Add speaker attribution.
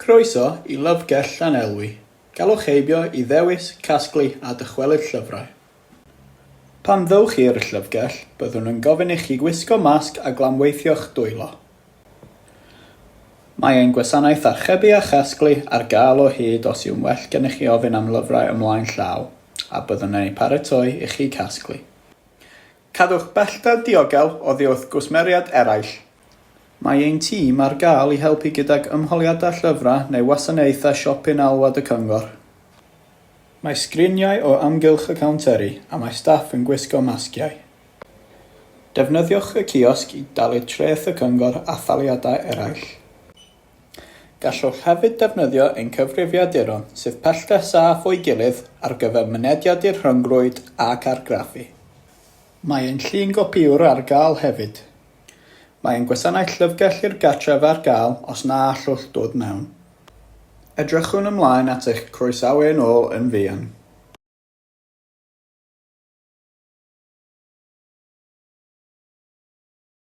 Speaker 1: Croeso I Llyfrgell Llanelwy. Galwch heibio I ddewis, casglu a ddychwelyd llyfrau. Pan ddewch i'r llyfrgell, byddwn yn gofyn I chi gwisgo masg a glamweithio'ch dwylo. Mae ein gwasanaeth archebu a chasglu ar gael o hyd os yw'n well gennych chi ofyn am lyfrau ymlaen llaw, a byddwn yn ei paratoi I chi casglu. Cadwch bellter diogel oddi wrth gwsmeriad eraill. Mae ein tîm ar gael I helpu gydag ymholiadau llyfrau neu wasanaethau siopin alwad y cyngor. Mae sgriniau o amgylch y counteri a mae staff yn gwisgo masgiau. Defnyddiwch y ciosg I dalu treth y cyngor a thaliadau eraill. Gallwch hefyd defnyddio ein cyfrifiaduron sydd pellter saff o'i gilydd ar gyfer mynediad i'r rhyngrwyd ac argraffu. Mae ein llun gopiwr ar gael hefyd. Mae ein gwasanaeth llyfrgell i'r gartref ar gael os na allwch dod mewn. Edrychwn ymlaen at eich croesawu yn ôl yn fuan.